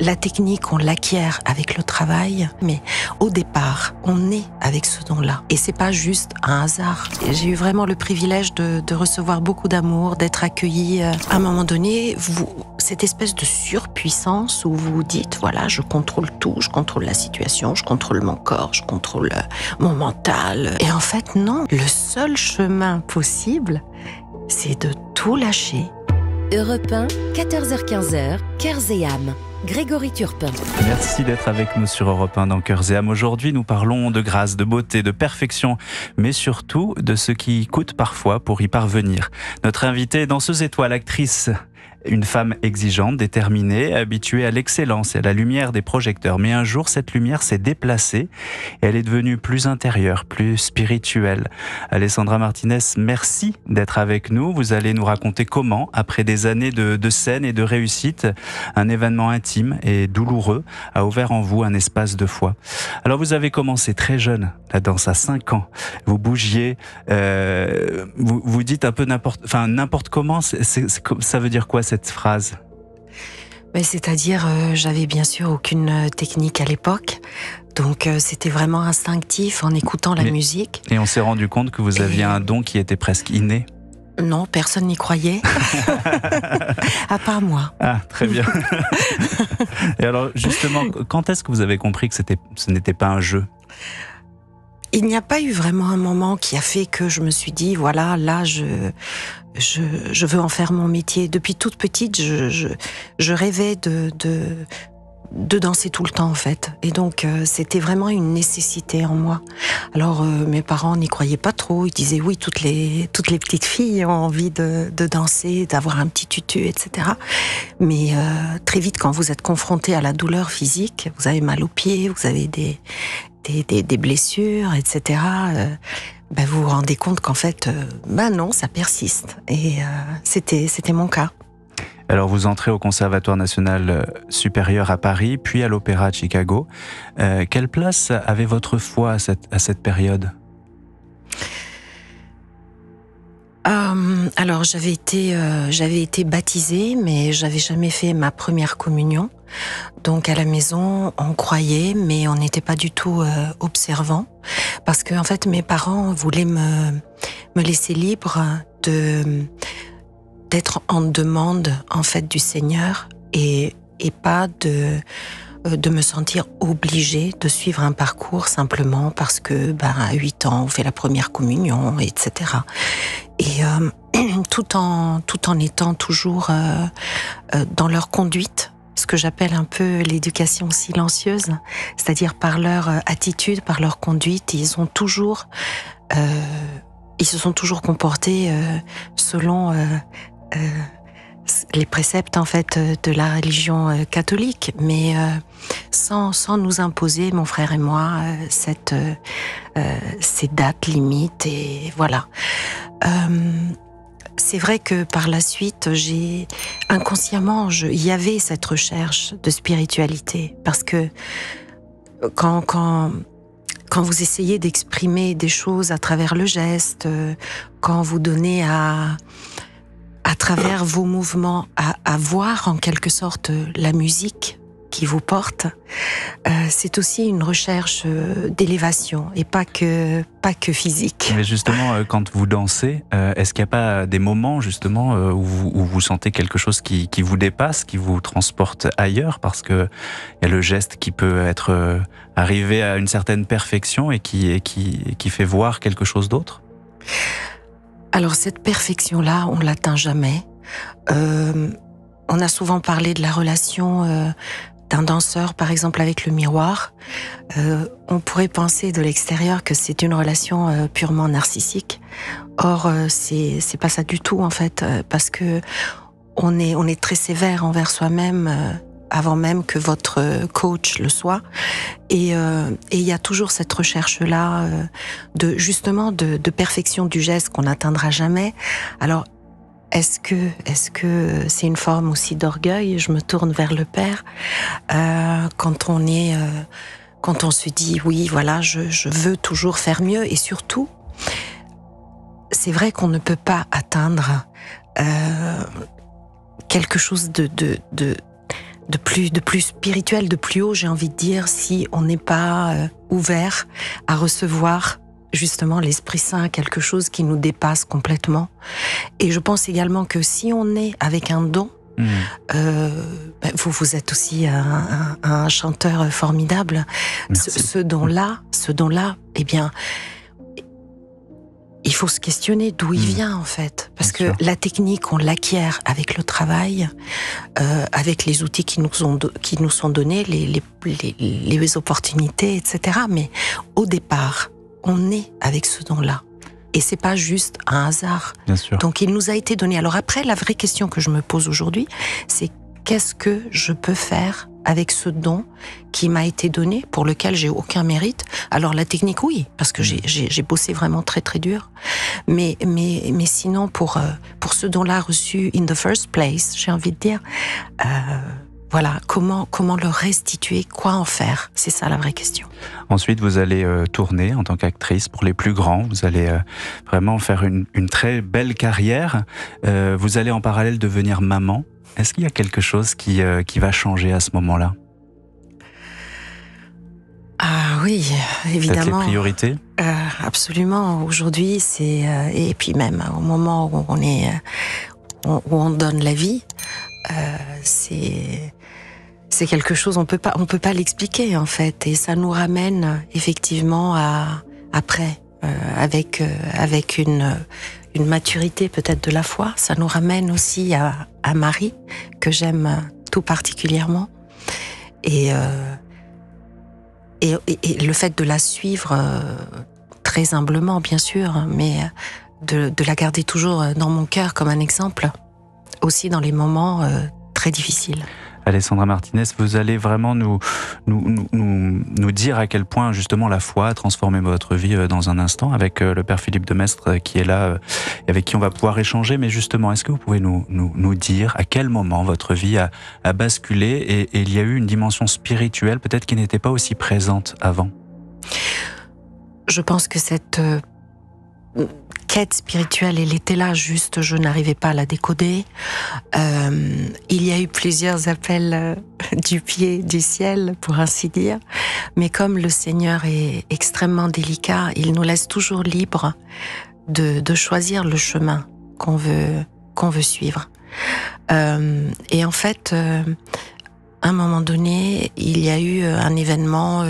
la technique, on l'acquiert avec le travail, mais au départ, on est avec ce don-là. Et c'est pas juste un hasard. J'ai eu vraiment le privilège de recevoir beaucoup d'amour, d'être accueillie. À un moment donné, cette espèce de surpuissance où vous vous dites, voilà, je contrôle tout, je contrôle la situation, je contrôle mon corps, je contrôle mon mental. Et en fait, non. Le seul chemin possible, c'est de tout lâcher. Europe 1, 14h-15h, Cœurs et âmes. Grégory Turpin. Merci d'être avec nous sur Europe 1 dans Cœurs et âmes. Aujourd'hui, nous parlons de grâce, de beauté, de perfection, mais surtout de ce qui coûte parfois pour y parvenir. Notre invitée est danseuse étoile, actrice. Une femme exigeante, déterminée, habituée à l'excellence et à la lumière des projecteurs. Mais un jour, cette lumière s'est déplacée et elle est devenue plus intérieure, plus spirituelle. Alessandra Martinez, merci d'être avec nous. Vous allez nous raconter comment, après des années de scène et de réussite, un événement intime et douloureux a ouvert en vous un espace de foi. Alors vous avez commencé très jeune, la danse à 5 ans. Vous bougiez, vous dites un peu n'importe comment. Ça veut dire quoi cette phrase? C'est-à-dire, j'avais bien sûr aucune technique à l'époque, donc c'était vraiment instinctif en écoutant la musique. Et on s'est rendu compte que vous aviez un don qui était presque inné. Non, personne n'y croyait, à part moi. Ah, très bien. Et alors, justement, quand est-ce que vous avez compris que ce n'était pas un jeu ? Il n'y a pas eu vraiment un moment qui a fait que je me suis dit, voilà, là, je veux en faire mon métier. Depuis toute petite, je rêvais de danser tout le temps, en fait. Et donc, c'était vraiment une nécessité en moi. Alors, mes parents n'y croyaient pas trop. Ils disaient, oui, toutes les petites filles ont envie de danser, d'avoir un petit tutu, etc. Mais très vite, quand vous êtes confronté à la douleur physique, vous avez mal aux pieds, vous avez des blessures, etc., vous vous rendez compte qu'en fait, non, ça persiste. Et c'était mon cas. Alors vous entrez au Conservatoire national supérieur à Paris, puis à l'Opéra de Chicago. Quelle place avait votre foi à cette période ? Alors j'avais été baptisée, mais j'avais jamais fait ma première communion. Donc à la maison, on croyait, mais on n'était pas du tout observant, parce que en fait mes parents voulaient me laisser libre d'être en demande en fait du Seigneur et pas de me sentir obligée de suivre un parcours simplement parce que à 8 ans on fait la première communion, etc. Et tout en étant toujours dans leur conduite, ce que j'appelle un peu l'éducation silencieuse, c'est-à-dire par leur attitude, par leur conduite, ils se sont toujours comportés selon les préceptes en fait de la religion catholique, mais sans nous imposer, mon frère et moi, ces dates limites, et voilà. C'est vrai que par la suite, inconsciemment, il y avait cette recherche de spiritualité, parce que quand vous essayez d'exprimer des choses à travers le geste, quand vous donnez à travers vos mouvements à voir en quelque sorte la musique qui vous porte, c'est aussi une recherche d'élévation et pas que physique. Mais justement, quand vous dansez, est-ce qu'il n'y a pas des moments justement où vous sentez quelque chose qui vous dépasse, qui vous transporte ailleurs, parce que il y a le geste qui peut être arrivé à une certaine perfection et qui fait voir quelque chose d'autre ? Alors cette perfection-là, on l'atteint jamais. On a souvent parlé de la relation d'un danseur, par exemple, avec le miroir. On pourrait penser de l'extérieur que c'est une relation purement narcissique. Or, c'est pas ça du tout, en fait, parce que on est très sévère envers soi-même avant même que votre coach le soit. Et il y a toujours cette recherche-là de perfection du geste qu'on n'atteindra jamais. Alors, est-ce que c'est une forme aussi d'orgueil ? Je me tourne vers le Père. Quand on se dit, oui, voilà, je veux toujours faire mieux. Et surtout, c'est vrai qu'on ne peut pas atteindre quelque chose plus spirituel, de plus haut, j'ai envie de dire, si on n'est pas ouvert à recevoir justement l'Esprit Saint, quelque chose qui nous dépasse complètement. Et je pense également que si on est avec un don, vous êtes aussi un chanteur formidable. Ce don-là, eh bien, il faut se questionner d'où il vient en fait, parce que la technique on l'acquiert avec le travail, avec les outils qui nous sont donnés, les opportunités, etc. Mais au départ, on est avec ce don-là. Et c'est pas juste un hasard. Bien sûr. Donc il nous a été donné. Alors après, la vraie question que je me pose aujourd'hui, c'est qu'est-ce que je peux faire avec ce don qui m'a été donné, pour lequel j'ai aucun mérite. Alors la technique, oui, parce que j'ai bossé vraiment très très dur. Mais sinon, pour ce don-là reçu in the first place, j'ai envie de dire, voilà, comment le restituer, quoi en faire, c'est ça la vraie question. Ensuite, vous allez tourner en tant qu'actrice pour les plus grands. Vous allez vraiment faire une très belle carrière. Vous allez en parallèle devenir maman. Est-ce qu'il y a quelque chose qui va changer à ce moment-là ? Ah oui, évidemment. Peut-être les priorités ? Absolument. Aujourd'hui, c'est et puis même au moment où on donne la vie, c'est quelque chose on peut pas l'expliquer en fait, et ça nous ramène effectivement à après avec une maturité peut-être de la foi. Ça nous ramène aussi à Marie, que j'aime tout particulièrement. Et le fait de la suivre très humblement, bien sûr, mais de la garder toujours dans mon cœur comme un exemple, aussi dans les moments très difficiles. Alessandra Martinez, vous allez vraiment nous dire à quel point justement la foi a transformé votre vie dans un instant, avec le Père Philippe de Maistre qui est là et avec qui on va pouvoir échanger. Mais justement, est-ce que vous pouvez nous dire à quel moment votre vie a basculé et il y a eu une dimension spirituelle peut-être qui n'était pas aussi présente avant ? Je pense que cette quête spirituelle, elle était là, juste je n'arrivais pas à la décoder. Il y a eu plusieurs appels du pied du ciel, pour ainsi dire, mais comme le Seigneur est extrêmement délicat, il nous laisse toujours libres de choisir le chemin qu'on veut suivre. Et en fait, à un moment donné, il y a eu un événement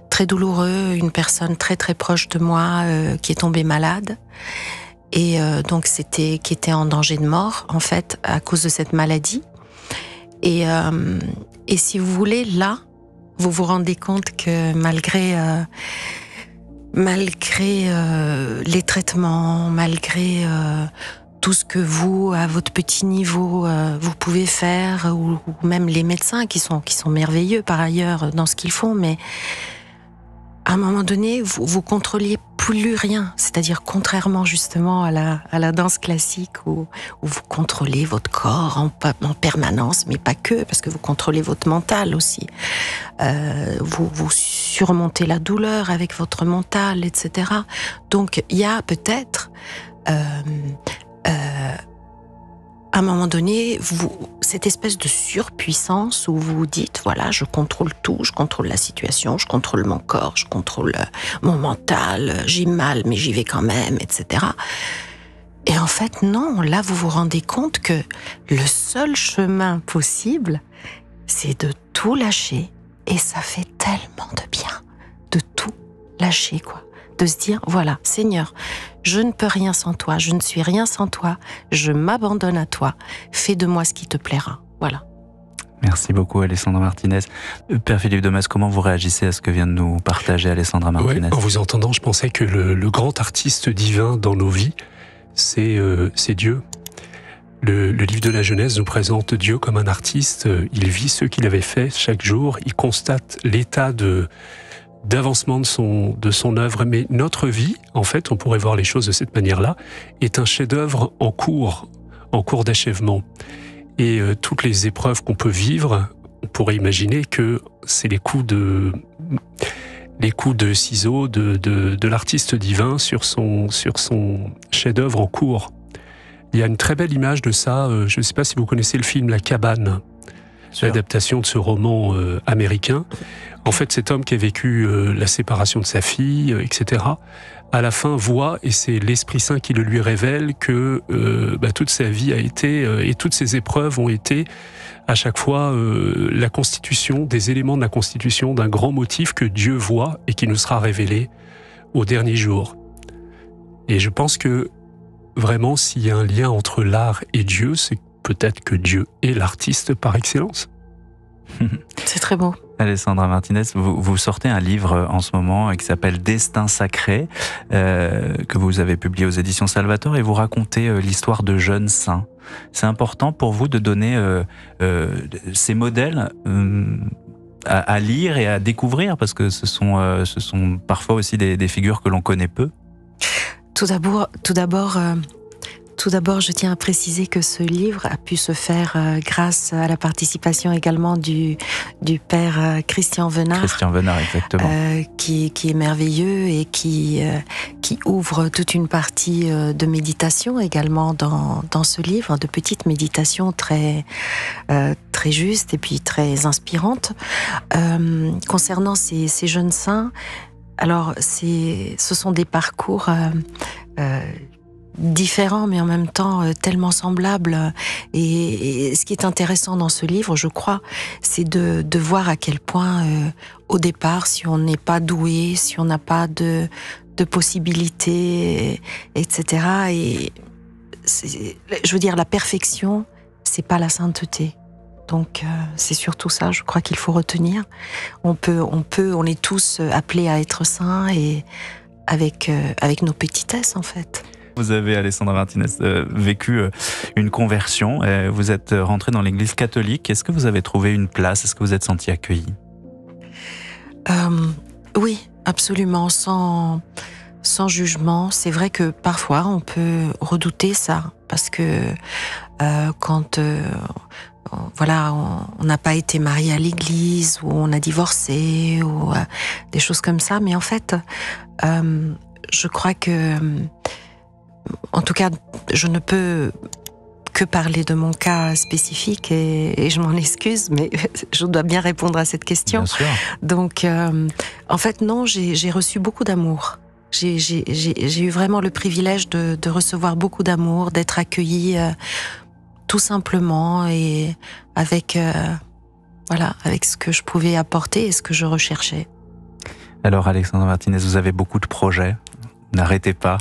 très douloureux, une personne très très proche de moi qui est tombée malade, et donc qui était en danger de mort en fait à cause de cette maladie. Et si vous voulez, là, vous vous rendez compte que malgré les traitements, malgré tout ce que vous, à votre petit niveau, vous pouvez faire, ou même les médecins qui sont merveilleux par ailleurs dans ce qu'ils font, mais à un moment donné, vous contrôliez plus rien. C'est-à-dire, contrairement justement à la danse classique où vous contrôlez votre corps en permanence, mais pas que, parce que vous contrôlez votre mental aussi. Vous surmontez la douleur avec votre mental, etc. Donc, il y a peut-être à un moment donné, cette espèce de surpuissance où vous vous dites, voilà, je contrôle tout, je contrôle la situation, je contrôle mon corps, je contrôle mon mental, j'ai mal, mais j'y vais quand même, etc. Et en fait, non, là, vous vous rendez compte que le seul chemin possible, c'est de tout lâcher. Et ça fait tellement de bien de tout lâcher, quoi. De se dire, voilà, Seigneur, je ne peux rien sans toi, je ne suis rien sans toi, je m'abandonne à toi, fais de moi ce qui te plaira. Voilà. Merci beaucoup, Alessandra Martinez. Père Philippe de Maistre, comment vous réagissez à ce que vient de nous partager Alessandra Martinez ? En vous entendant, je pensais que le grand artiste divin dans nos vies, c'est Dieu. Le livre de la Genèse nous présente Dieu comme un artiste. Il vit ce qu'il avait fait chaque jour, il constate l'état d'avancement de son œuvre. Mais notre vie, en fait, on pourrait voir les choses de cette manière-là, est un chef-d'œuvre en cours d'achèvement. Et toutes les épreuves qu'on peut vivre, on pourrait imaginer que c'est les coups de ciseaux de l'artiste divin sur son chef-d'œuvre en cours. Il y a une très belle image de ça. Je ne sais pas si vous connaissez le film La Cabane l'adaptation de ce roman américain. En fait, cet homme qui a vécu la séparation de sa fille, etc., à la fin voit, et c'est l'Esprit Saint qui le lui révèle, que toute sa vie a été, et toutes ses épreuves ont été, à chaque fois, la constitution, des éléments de la constitution d'un grand motif que Dieu voit et qui nous sera révélé au dernier jour. Et je pense que, vraiment, s'il y a un lien entre l'art et Dieu, c'est peut-être que Dieu est l'artiste par excellence. C'est très beau. Alessandra Martinez, vous sortez un livre en ce moment qui s'appelle Destin sacré, que vous avez publié aux éditions Salvator, et vous racontez l'histoire de jeunes saints. C'est important pour vous de donner ces modèles à lire et à découvrir, parce que ce sont parfois aussi des figures que l'on connaît peu. Tout d'abord, je tiens à préciser que ce livre a pu se faire grâce à la participation également du père Christian Venard. Christian Venard, exactement. Qui est merveilleux et qui ouvre toute une partie de méditation également dans ce livre, de petites méditations très justes et puis très inspirantes. Concernant ces jeunes saints, alors ce sont des parcours différents, mais en même temps tellement semblables. Et ce qui est intéressant dans ce livre, je crois, c'est de voir à quel point, au départ, si on n'est pas doué, si on n'a pas de possibilités, etc. Et je veux dire, la perfection, c'est pas la sainteté. Donc c'est surtout ça, je crois qu'il faut retenir. On est tous appelés à être saints, et avec nos petitesses en fait. Vous avez, Alessandra Martinez, vécu une conversion. Vous êtes rentrée dans l'église catholique. Est-ce que vous avez trouvé une place? Est-ce que vous êtes sentie accueillie? Oui, absolument, sans jugement. C'est vrai que parfois on peut redouter ça, parce que quand on n'a pas été marié à l'église, ou on a divorcé, ou des choses comme ça. Mais en fait, je crois que, en tout cas, je ne peux que parler de mon cas spécifique, et je m'en excuse, mais je dois bien répondre à cette question. Bien sûr. Donc, en fait, non, j'ai reçu beaucoup d'amour. J'ai eu vraiment le privilège de recevoir beaucoup d'amour, d'être accueillie tout simplement, et avec ce que je pouvais apporter et ce que je recherchais. Alors, Alessandra Martinez, vous avez beaucoup de projets. N'arrêtez pas.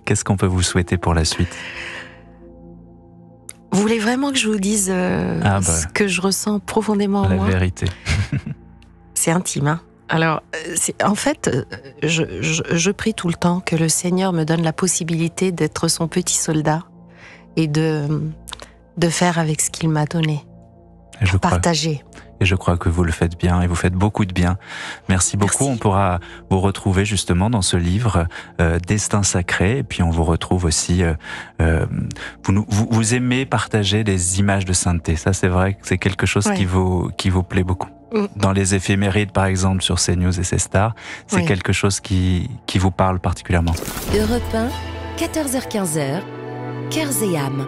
Qu'est-ce qu'on peut vous souhaiter pour la suite? Vous voulez vraiment que je vous dise ce que je ressens profondément en moi? La vérité. C'est intime, hein? Alors, en fait, je prie tout le temps que le Seigneur me donne la possibilité d'être son petit soldat et de faire avec ce qu'il m'a donné. Partager. Et je crois que vous le faites bien, et vous faites beaucoup de bien. Merci beaucoup. Merci. On pourra vous retrouver justement dans ce livre Destin sacré, et puis on vous retrouve aussi. Vous aimez partager des images de sainteté. Ça, c'est vrai que c'est quelque chose qui vous plaît beaucoup. Dans les éphémérides, par exemple, sur CNews et C-Star, c'est quelque chose qui vous parle particulièrement. Europe 1, 14h-15h, Cœurs et âmes.